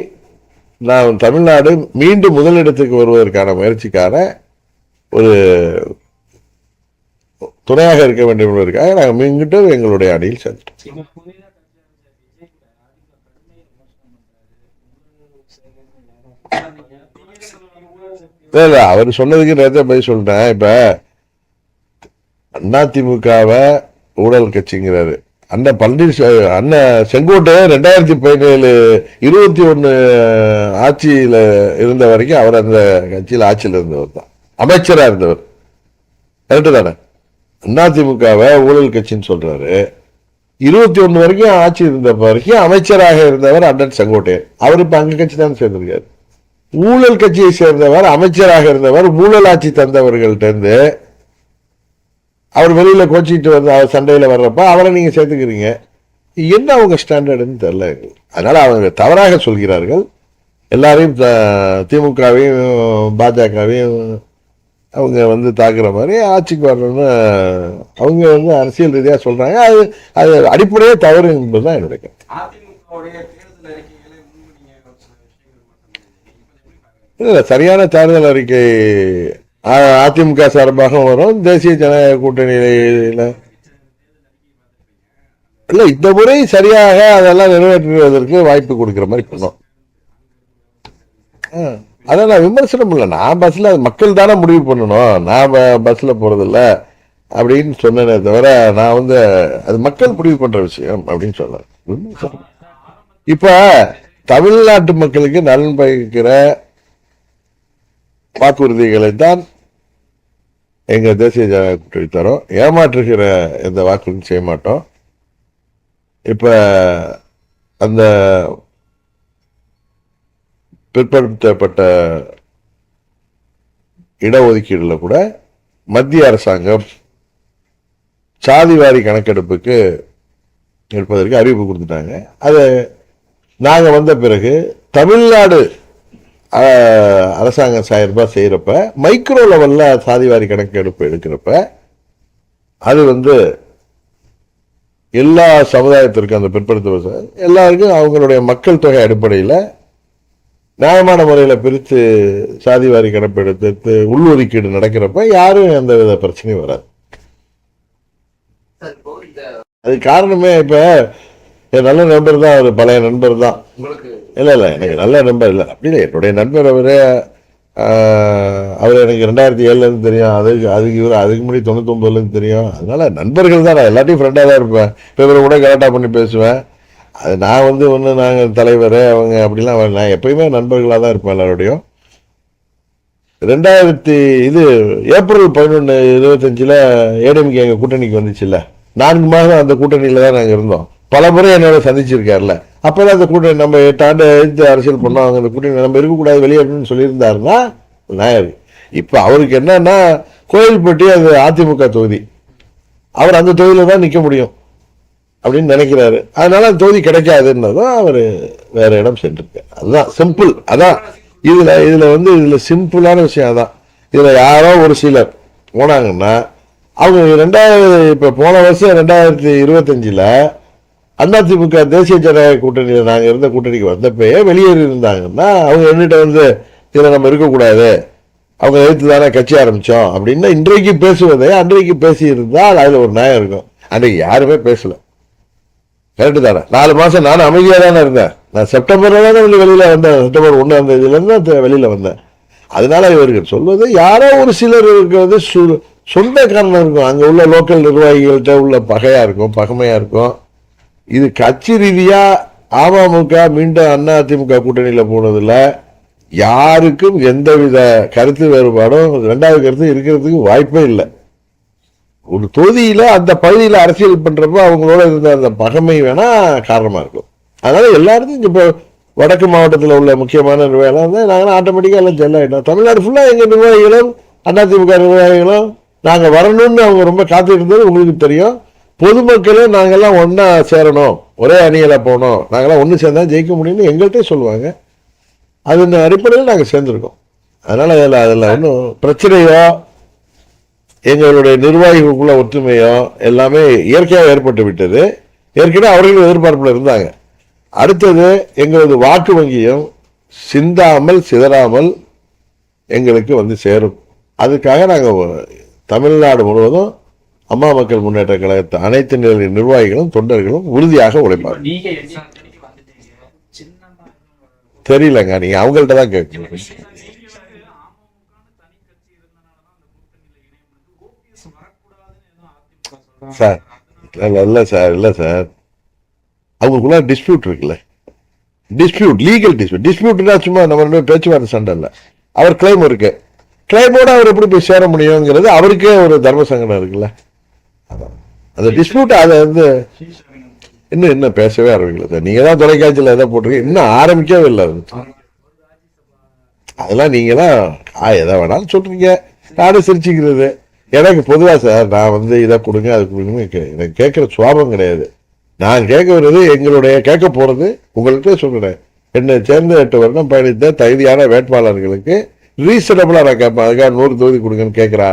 நாம் தமிழ்நாடு மீண்டும் முதலிடத்துக்கு வருவதற்கான முயற்சிக்கான ஒரு துணையாக இருக்க வேண்டும் என்பதற்காக நாங்கள் மீண்டும் எங்களுடைய அணியில் சேர்ந்தோம். அவர் சொன்னதுக்கு நேரத்தை பதில் சொல்லிட்டேன். இப்ப அதிமுகவை ஊழல் கட்சிங்கிறாரு. அண்ணன் செங்கோட்டையன் 2017 21 ஆட்சியில இருந்த வரைக்கும் அவர் அந்த கட்சியில் ஆட்சியில் இருந்தவர் தான், அமைச்சரா இருந்தவர். கரெக்டு தானே? அதிமுகவை ஊழல் கட்சின்னு சொல்றாரு. 21 வரைக்கும் ஆட்சி இருந்த வரைக்கும் அமைச்சராக இருந்தவர் அண்ணன் செங்கோட்டையன். அவர் இப்ப அங்க கட்சி தான் சேர்ந்திருக்காரு. ஊழல் கட்சியை சேர்ந்தவர், அமைச்சராக இருந்தவர், ஊழல் ஆட்சி தந்தவர்கள்ட்ட இருந்து அவர் வெளியில கோச்சிட்டு அவர் சண்டையில வர்றப்ப அவரை நீங்க சேர்த்துக்கிறீங்க. என்ன அவங்க ஸ்டாண்டர்டுன்னு தெரியல. அதனால அவங்க தவறாக சொல்கிறார்கள். எல்லாரையும் திமுகவையும் பாஜகவையும் அவங்க தாக்குற மாதிரி ஆட்சிக்கு வரணும்னு அவங்க அரசியல் ரீதியா சொல்றாங்க. அது அடிப்படையே தவறு என்பதுதான் என்னுடைய கருத்து. இல்ல, சரியான தேர்தல் அறிக்கை அதிமுக சார்பாக வரும், தேசிய ஜனநாயக கூட்டணியில இல்ல, இந்த முறை சரியாக அதெல்லாம் நிறைவேற்றுவதற்கு வாய்ப்பு கொடுக்கிற மாதிரி பண்ணோம். அதான் நான் விமர்சனம் இல்லை. நான் பஸ்ல மக்கள் தானே முடிவு பண்ணணும், நான் பஸ்ல போறதில்ல அப்படின்னு சொன்னேனே தவிர நான் அது மக்கள் முடிவு பண்ற விஷயம் அப்படின்னு சொன்னேன். இப்ப தமிழ்நாட்டு மக்களுக்கு நலன் பயக்கிற வாக்குறுதிகளை தான் எங்க தேசிய ஜனநாயக கூட்டணி தரோம். ஏமாற்றுகிற எந்த வாக்குறுதியும் செய்ய மாட்டோம். இப்ப அந்த பிற்படுத்தப்பட்ட இடஒதுக்கீடுல கூட மத்திய அரசாங்கம் சாதிவாரி கணக்கெடுப்புக்கு எடுப்பதற்கு அறிவிப்பு கொடுத்துட்டாங்க. அது நாங்க வந்த பிறகு தமிழ்நாடு அரசாங்கம் சார்பாக செய்யறப்ப மைக்ரோ லெவல்ல சாதிவாரி கணக்கெடுப்பு எடுக்கிறப்ப அது எல்லா சமுதாயத்திற்கும், அந்த பிற்படுத்த எல்லாருக்கும் அவங்களுடைய மக்கள் தொகை அடிப்படையில் நியாயமான முறையில் பிரித்து சாதிவாரி கணக்கெடுத்து உள்ஒதுக்கீடு நடக்கிறப்ப யாரும் எந்த வித பிரச்சனையும் வராது. அது காரணமே இப்ப என் நல்ல நண்பர் தான், ஒரு பழைய நண்பர் தான். இல்ல எனக்கு நல்ல நண்பர் இல்லை அப்படி இல்லை, என்னுடைய நண்பர் அவர் எனக்கு 2007 இருந்து தெரியும். அதுக்கு இவர் அதுக்கு முன்னாடி 99 இருந்து தெரியும். அதனால நண்பர்கள் தான். நான் எல்லாத்தையும் ஃப்ரெண்டா தான் இருப்பேன். இப்போ இவரை கூட கரெக்டாக பண்ணி பேசுவேன். அது நான் ஒன்று நாங்கள் தலைவர் அவங்க அப்படிலாம் நான் எப்பயுமே நண்பர்களாக தான் இருப்பேன் எல்லாரோடையும். ஏப்ரல் 11, 25 ஏடிஎம்கே எங்கள் கூட்டணிக்கு வந்துச்சுல்ல, 4 மாதம் அந்த கூட்டணியில தான் நாங்கள் இருந்தோம். பல முறை என்னோட சந்திச்சிருக்காருல்ல. அப்பதான் அந்த கூட்டணி நம்ம 8 ஆண்டு எழுத்து அரசியல் பண்ணோம், அவங்க அந்த கூட்டணி நம்ம இருக்கக்கூடாது வெளியேறணும்னு சொல்லியிருந்தாருன்னா நாயர். இப்ப அவருக்கு என்னன்னா கோயில்பட்டி அது அதிமுக தொகுதி, அவர் அந்த தொகுதியில தான் நிக்க முடியும் அப்படின்னு நினைக்கிறாரு. அதனால அந்த தொகுதி கிடைக்காதுன்னதும் அவர் வேற இடம் சென்றிருக்காரு. அதுதான் சிம்பிள். அதான் இதுல வந்து இதுல சிம்பிளான விஷயம் அதான். இதுல யாரோ ஒரு சிலர் போனாங்கன்னா அவங்க இப்ப போன வருஷம் 2025 அதிமுக தேசிய ஜனநாயக கூட்டணியில் நாங்கள் இருந்த கூட்டணிக்கு வந்தப்பயே வெளியேறி இருந்தாங்கன்னா அவங்க என்கிட்ட வந்து இதில் நம்ம இருக்கக்கூடாது, அவங்க எதிர்த்து தானே கட்சி ஆரம்பித்தோம் அப்படின்னு இன்றைக்கு பேசுவதை அன்றைக்கு பேசியிருந்தால் அதில் ஒரு நியாயம் இருக்கும். அன்றைக்கு யாருமே பேசல. கரெக்டு தானே? 4 மாதம் நானும் அமைதியாக தானே இருந்தேன். நான் செப்டம்பர்ல தானே வெளியில் வந்தேன். செப்டம்பர் 1ஆம் தேதியிலேருந்து வெளியில் வந்தேன். அதனால இவர்கள் சொல்வது யாரோ ஒரு சிலர் இருக்கிறது சொந்த காரணம் இருக்கும். அங்கே உள்ள லோக்கல் நிர்வாகிகள்கிட்ட உள்ள பகையாக இருக்கும், பகமையாக இருக்கும். இது கட்சி ரீதியா அமமுக மீண்டும் அதிமுக கூட்டணியில போனதுல யாருக்கும் எந்தவித கருத்து வேறுபாடும் 2வது கருத்து இருக்கிறதுக்கு வாய்ப்பே இல்லை. ஒரு தொகுதியில அந்த பகுதியில் அரசியல் பண்றப்ப அவங்களோட இருந்த அந்த பகமை வேணா காரணமா இருக்கும். அதனால எல்லாருக்கும் இப்ப வடக்கு மாவட்டத்தில் உள்ள முக்கியமான நிர்வாகிகள் வந்து நாங்கள் ஆட்டோமேட்டிக்கா எல்லாம் ஜெல் ஆயிட்டோம். தமிழ்நாடு ஃபுல்லா எங்க நிர்வாகிகளும் அதிமுக நிர்வாகிகளும் நாங்க வரணும்னு அவங்க ரொம்ப காத்து இருந்தது உங்களுக்கு தெரியும். பொதுமக்களும் நாங்கெல்லாம் ஒன்னா சேரணும், ஒரே அணியில போனோம், நாங்கெல்லாம் ஒன்று சேர்ந்தா ஜெயிக்க முடியும்னு எங்கள்கிட்ட சொல்லுவாங்க. அதன் அடிப்படையில் நாங்கள் சேர்ந்துருக்கோம். அதனால அதில் ஒன்றும் பிரச்சனையோ எங்களுடைய நிர்வாகிகளுக்குள்ள ஒற்றுமையோ எல்லாமே இயற்கையாக ஏற்பட்டு விட்டது. ஏற்கனவே அவர்கள் எதிர்பார்ப்பில் இருந்தாங்க. அடுத்தது எங்களது வாக்கு வங்கியும் சிந்தாமல் சிதறாமல் எங்களுக்கு வந்து சேரும். அதுக்காக நாங்கள் தமிழ்நாடு முழுவதும் அம்மா மக்கள் முன்னேற்ற கழகத்தை அனைத்து நிலை நிர்வாகிகளும் தொண்டர்களும் உறுதியாக உழைப்பாங்க. தெரியலங்க, நீங்க அவங்கள்ட்ட தான் கேட்கணும் சார். இல்ல சார், அவங்களுக்குள்ள டிஸ்பியூட் இருக்குல்ல, டிஸ்பியூட் லீகல் டிஸ்பியூட்னா சும்மா நம்ம பேச்சுவார்த்தை சண்டை இல்லை. அவர் கிளைம் இருக்கு, கிளைமோட அவர் எப்படி போய் சேர முடியுங்கிறது அவருக்கே ஒரு தர்ம சங்கடம் இருக்குல்ல. அந்த டிஸ்பியூட் அதை வந்து இன்னும் பேசவே ஆரம்பிக்கல சார். நீங்க தான் தொலைக்காட்சியில் எதை போட்டிருக்கீங்க, இன்னும் ஆரம்பிக்கவே இல்லை. அதெல்லாம் நீங்க தான் எதை வேணாலும் சொல்றீங்க, நானும் சிரிச்சுக்கிறது. எனக்கு பொதுவா சார் நான் வந்து இதை கொடுங்க அது கொடுங்க எனக்கு கேட்கிற சுவாபம் கிடையாது. நான் கேட்க வர்றது எங்களுடைய கேட்க போறது உங்கள்கிட்ட சொல்றேன். என்னை சேர்ந்த 8 வருடம் பயணித்த தகுதியான வேட்பாளர்களுக்கு ரீசனபிளா நான் கேட்பேன். அதுக்காக 100 தொகுதி கொடுங்கன்னு கேட்கிறா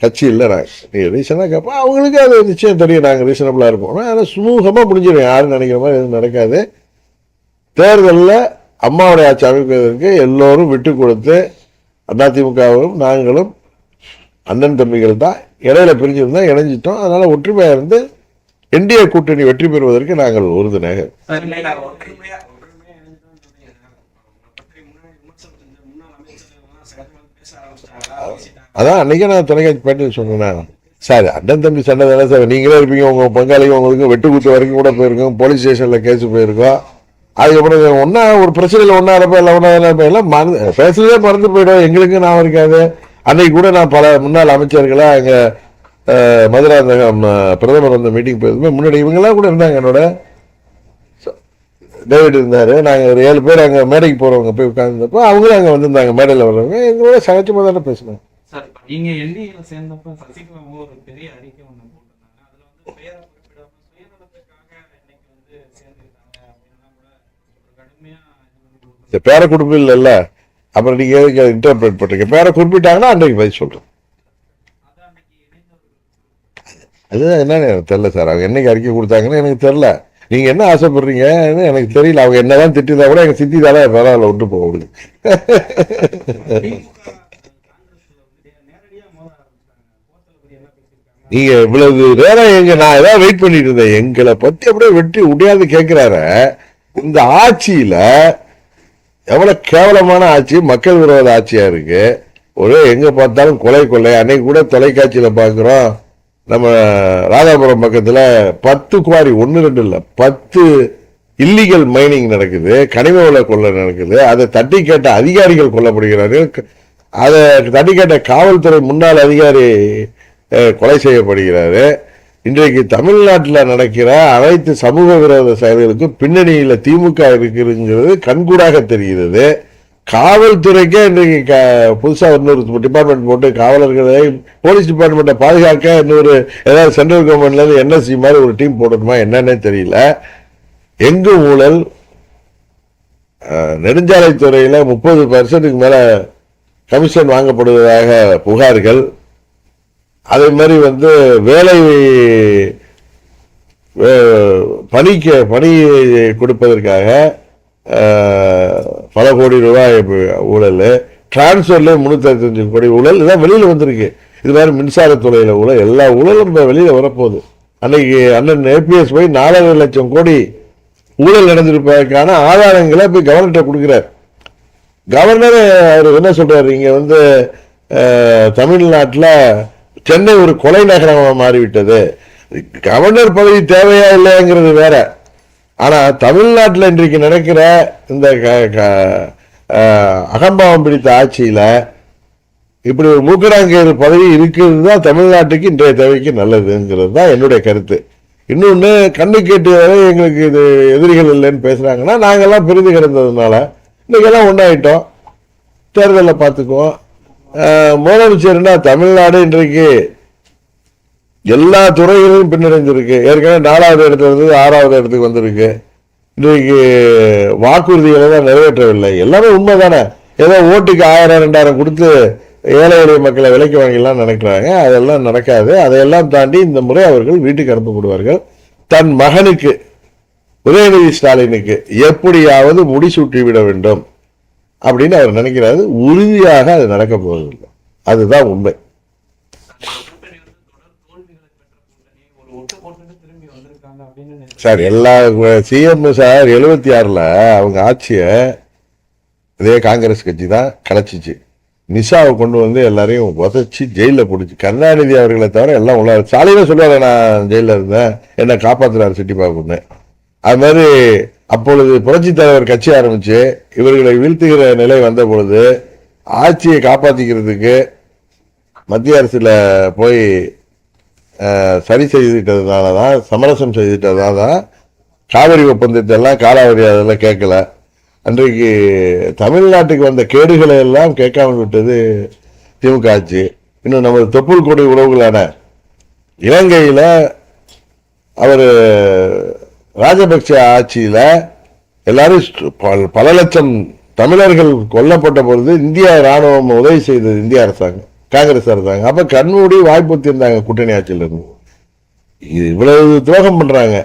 கட்சி இல்லை. நான் ரீசனாக கேட்பேன், அவங்களுக்கு அது நிச்சயம் தெரியும் நாங்கள் ரீசனபிளா இருப்போம். ஆனால் சுமூகமாக முடிஞ்சிடும், யாரும் நினைக்கிற மாதிரி எதுவும் நடக்காது. தேர்தலில் அம்மாவுடைய ஆட்சி அமைப்பதற்கு எல்லோரும் விட்டு கொடுத்து அதிமுகவும் நாங்களும் அண்ணன் தம்பிகள் தான் இடையில பிரிஞ்சிருந்தா இணைஞ்சிட்டோம். அதனால ஒற்றுமையா இருந்து என்டிஏ கூட்டணி வெற்றி பெறுவதற்கு நாங்கள் உறுதுணையாக. அதான் அன்னைக்கே நான் தொலைக்காட்சி பேட்டி சொன்னேன் சார், அண்ணன் தம்பி சண்டை தானே சார், நீங்களே இருப்பீங்க, உங்க பங்காளிங்க உங்களுக்கு வெட்டு குத்து வரைக்கும் கூட போயிருக்கோம், போலீஸ் ஸ்டேஷன்ல கேஸ் போயிருக்கோம். அதுக்கப்புறம் ஒன்னா ஒரு பிரச்சனையில் ஒன்னா இருப்பேன், இல்லை ஒன்னா இருப்பேன், எல்லாம் மறந்து பேசுறதே மறந்து போயிடும். எங்களுக்கு நான் இருக்காது. அன்னைக்கு கூட நான் பல முன்னாள் அமைச்சர்களா அங்க மதுராந்தகம் பிரதமர் வந்த மீட்டிங் போயிருந்தோம். முன்னாடி இவங்கெல்லாம் கூட இருந்தாங்க, என்னோட டேவிட் இருந்தாரு. நாங்க ஒரு 7 பேர் அங்க மேடைக்கு போறவங்க போய் உட்கார்ந்தப்போ அவங்களும் அங்க வந்திருந்தாங்க. மேடையில வர்றவங்க எங்களோட சகஜமா தானே பேசினாங்க. நீங்க என்டிஏல சேர்ந்தப்ப சசிகலா ஒரு பெரிய அறிக்கை ஒண்ணு போட்டிருந்தாங்க. அதுல வந்து பெயரை குறிப்பிடாம சுயநலத்துக்காக இன்னைக்கு வந்து சேர்ந்துக்கிட்டாங்க அப்படின்னா கூட ஒரு கடுமையா இந்த பேரை குறிப்பு இல்லைல்ல, அப்புறம் நீங்க எதுக்கு இன்டர்பிரேட் பண்றீங்க? பேரை குறிப்பிட்டாங்கன்னா அன்றைக்கு பதில் சொல்றேன். அதுதான் என்னன்னு எனக்கு தெரியல சார். அவங்க என்னைக்கு அறிக்கை கொடுத்தாங்கன்னு எனக்கு தெரியல. நீங்க என்ன ஆசைப்படுறீங்கன்னு எனக்கு தெரியல. அவங்க என்னதான் திட்டினா கூட எங்க சித்தி தானே பரவாயில்ல விட்டு போக முடியுது. நீங்க இவ்வளவு நேரம் நான் ஏதாவது வெயிட் பண்ணிட்டு இருந்தேன். எங்களை பத்தி அப்படியே வெட்டி உடையாது கேட்கிறாரு. இந்த ஆட்சியில எவ்வளவு கேவலமான ஆட்சி, மக்கள் விரோத ஆட்சியா இருக்கு. ஒரே எங்க பார்த்தாலும் கொலை கொள்ளை. அன்னைக்கு கூட தொலைக்காட்சியில பாக்குறோம், நம்ம ராதாபுரம் பக்கத்துல 10 குவாரி, 1 2 இல்ல 10 இல்லீகல் மைனிங் நடக்குது, கனிம வள கொள்ளை நடக்குது. அதை தட்டி கேட்ட அதிகாரிகள் கொல்லப்படுகிறார்கள். அதை தட்டி கேட்ட காவல்துறை முன்னாள் அதிகாரி கொலை செய்யப்படுகிறாரு. இன்றைக்கு தமிழ்நாட்டில் நடக்கிற அனைத்து சமூக விரோத செயல்களுக்கும் பின்னணியில் திமுக இருக்குங்கிறது கண்கூடாக தெரிகிறது. காவல்துறைக்கே இன்றைக்கு புதுசாக இன்னொரு டிபார்ட்மெண்ட் போட்டு காவலர்களை போலீஸ் டிபார்ட்மெண்ட்டை பாதுகாக்க இன்னொரு ஏதாவது சென்ட்ரல் கவர்மெண்ட்லேருந்து என்எஸ்சி மாதிரி ஒரு டீம் போடணுமா என்னன்னே தெரியல. எங்கு ஊழல், நெடுஞ்சாலைத்துறையில் 30% மேலே கமிஷன் வாங்கப்படுவதாக புகார்கள். அதே மாதிரி வேலை பணி கொடுப்பதற்காக பல கோடி ரூபாய் ஊழல், டிரான்ஸ்பர்ல 365 கோடி ஊழல், இதான் வெளியில வந்திருக்கு. இது மாதிரி மின்சாரத்துறையில ஊழல், எல்லா ஊழலும் வெளியில வரப்போகுது. அன்னைக்கு அண்ணன் ஏபிஎஸ் போய் 4.5 லட்சம் கோடி ஊழல் நடந்திருப்பதற்கான ஆதாரங்களை போய் கவர்னர்கிட்ட கொடுக்கிறார். கவர்னர் அவர் என்ன சொல்றாரு, இங்க தமிழ்நாட்டில் சென்னை ஒரு கொலை நகரமாக மாறிவிட்டது, கவர்னர் பதவி தேவையா இல்லைங்கிறது வேற. ஆனா தமிழ்நாட்டில் இன்றைக்கு நடக்கிற இந்த அகம்பாவம் பிடித்த ஆட்சியில இப்படி ஒரு மூக்கடாங்கேறு பதவி இருக்கிறது தான் தமிழ்நாட்டுக்கு இன்றைய தேவைக்கு நல்லதுங்கிறது தான் என்னுடைய கருத்து. இன்னொன்னு, கண்ணு கேட்டு வரை எங்களுக்கு இது எதிரிகள் இல்லைன்னு பேசுறாங்கன்னா, நாங்கெல்லாம் பிரிந்து கிடந்ததுனால இன்னைக்கெல்லாம் ஒன்றாயிட்டோம். தேர்தலில் பார்த்துக்குவோம். முதலமைச்சர்னா தமிழ்நாடு இன்றைக்கு எல்லா துறைகளிலும் பின்னடைஞ்சிருக்கு. ஏற்கனவே 4வது இடத்துல இருந்து 6வது இடத்துக்கு வந்திருக்கு. இன்றைக்கு வாக்குறுதிகளை தான் நிறைவேற்றவில்லை. எல்லாமே உண்மைதானே. ஏதோ ஓட்டுக்கு 1000 2000 கொடுத்து ஏழை எளிய மக்களை விலைக்கு வாங்கிலாம் நினைக்கிறாங்க. அதெல்லாம் நடக்காது. அதையெல்லாம் தாண்டி இந்த முறை அவர்கள் வீட்டுக்கு அனுப்பப்படுவார்கள். தன் மகனுக்கு உதயநிதி ஸ்டாலினுக்கு எப்படியாவது முடிசூட்டி விட வேண்டும் அப்படின்னு அவர் நினைக்கிறாரு. உறுதியாக அது நடக்க போவதில்லை. அதுதான் உண்மை. சார் எல்லா சிஎம் சார் 76ல் அவங்க ஆட்சியை இதே காங்கிரஸ் கட்சி தான் கலைச்சிச்சு. நிஷாவை கொண்டு எல்லாரையும் உதச்சி ஜெயிலில் போடுச்சு. கருணாநிதி அவர்களை தவிர எல்லாம் உள்ள சாலையில சொல்லுவாரு, நான் ஜெயிலில் இருந்தேன், என்னை காப்பாற்றுறாரு சிட்டிபாபுன்னு. அது மாதிரி அப்பொழுது புரட்சி தலைவர் கட்சி ஆரம்பிச்சு இவர்களை வீழ்த்துகிற நிலை வந்த பொழுது ஆட்சியை காப்பாற்றிக்கிறதுக்கு மத்திய அரசுல போய் சரி செய்துட்டதுனால தான், சமரசம் செய்துட்டதுனால தான் காவிரி ஒப்பந்தத்தை எல்லாம் காலாவதி அதெல்லாம் கேட்கல. அன்றைக்கு தமிழ்நாட்டுக்கு வந்த கேடுகளை எல்லாம் கேட்காமல் விட்டது திமுக ஆட்சி. இன்னும் நமது தொப்புள் கொடி உறவுகளான இலங்கையில அவர் ராஜபக்சே ஆட்சியில எல்லாரும் பல லட்சம் தமிழர்கள் கொல்லப்பட்ட பொழுது இந்திய ராணுவம் உதவி செய்தது இந்திய அரசாங்கம், காங்கிரஸ் அரசாங்கம். அப்ப கண்மூடி வாய்ப்பு இருந்தாங்க கூட்டணி ஆட்சியில இருந்து. இவ்வளவு துரோகம் பண்றாங்க.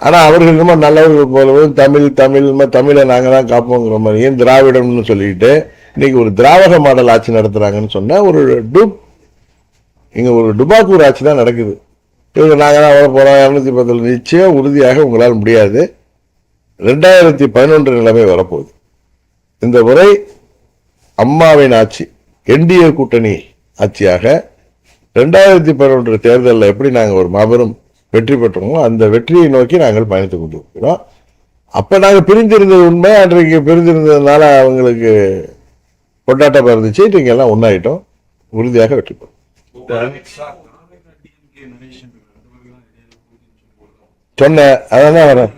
ஆனா அவர்கள் ரொம்ப நல்லவர்கள் போலவும் தமிழை நாங்க தான் காப்போங்கிற மாதிரி, ஏன் திராவிடம்னு சொல்லிட்டு இன்னைக்கு ஒரு திராவிட மாடல் ஆட்சி நடத்துறாங்கன்னு சொன்னா இங்க ஒரு டுபாக்கூர் ஆட்சி தான் நடக்குது. இவங்க நாங்க தான் வர போறோம் 210 நிச்சயம் உறுதியாக உங்களால் முடியாது. 2011 நிலைமை வரப்போகுது. இந்த முறை அம்மாவின் ஆட்சி என்டிஏ கூட்டணி ஆட்சியாக 2011 தேர்தலில் எப்படி நாங்கள் ஒரு மாபெரும் வெற்றி பெற்றோமோ அந்த வெற்றியை நோக்கி நாங்கள் பயணித்துக் கொண்டிருக்கிறோம். அப்ப நாங்கள் பிரிந்திருந்தது உண்மை. அன்றைக்கு பிரிந்திருந்ததுனால அவங்களுக்கு கொண்டாட்டம் இருந்துச்சு. இன்றைக்கு எல்லாம் ஒன்னாயிட்டோம். உறுதியாக வெற்றி பெறும். சொன்னேன், அதான் வரேன்.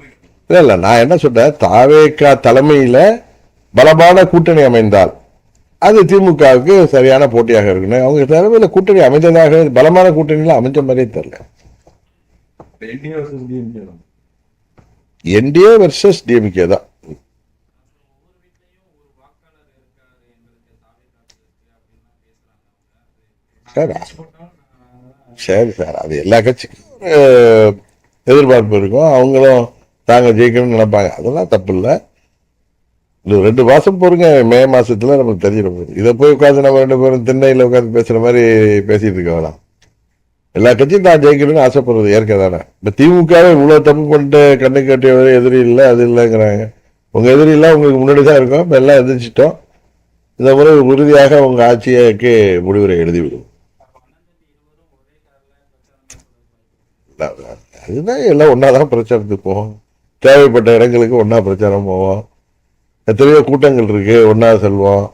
இல்ல நான் என்ன சொல்றேன், தாவேகா தலைமையில பலமான கூட்டணி அமைந்தால் அது திமுகவுக்கு சரியான போட்டியாக இருக்குன்னு. அவங்க தலைமையில கூட்டணி அமைந்ததாக பலமான கூட்டணியில அமைஞ்ச மாதிரியே தெரியல. என்டிஏ வர்சஸ் டிஎம்கே தான். சரி சார், அது எல்லா கட்சிக்கும் எதிர்பார்ப்பு இருக்கும். அவங்களும் தாங்க ஜெயிக்கணும்னு நினைப்பாங்க. அதெல்லாம் தப்பு இல்லை. இன்னும் 2 மாசம் பொறுங்க. மே மாசத்துல நமக்கு தெரிஞ்சிடும். இதை போய் உட்காந்து நம்ம 2 பேரும் திண்ணையில உட்காந்து பேசுற மாதிரி பேசிட்டு இருக்க வேணாம். எல்லா கட்சியும் தான் ஜெயிக்கணும்னு ஆசைப்படுறது ஏற்க தானே. இப்ப திமுகவே இவ்வளவு தப்பு பண்ணிட்டு கண்ணு கட்டியவரை எதிரி இல்லை அது இல்லைங்கிறாங்க. உங்க எதிரி இல்லை, உங்களுக்கு முன்னாடி தான் இருக்கும். இப்ப எல்லாம் எதிர்ச்சிட்டோம். இந்த முறை உறுதியாக உங்க ஆட்சிக்கு முடிவுரை எழுதிவிடும். அதுதான் எல்லாம் ஒன்னாதான் பிரச்சாரத்துக்கு போவோம். தேவைப்பட்ட இடங்களுக்கு ஒன்னா பிரச்சாரம் போவோம். எத்தனையோ கூட்டங்கள் இருக்கு, ஒன்னா செல்வோம்.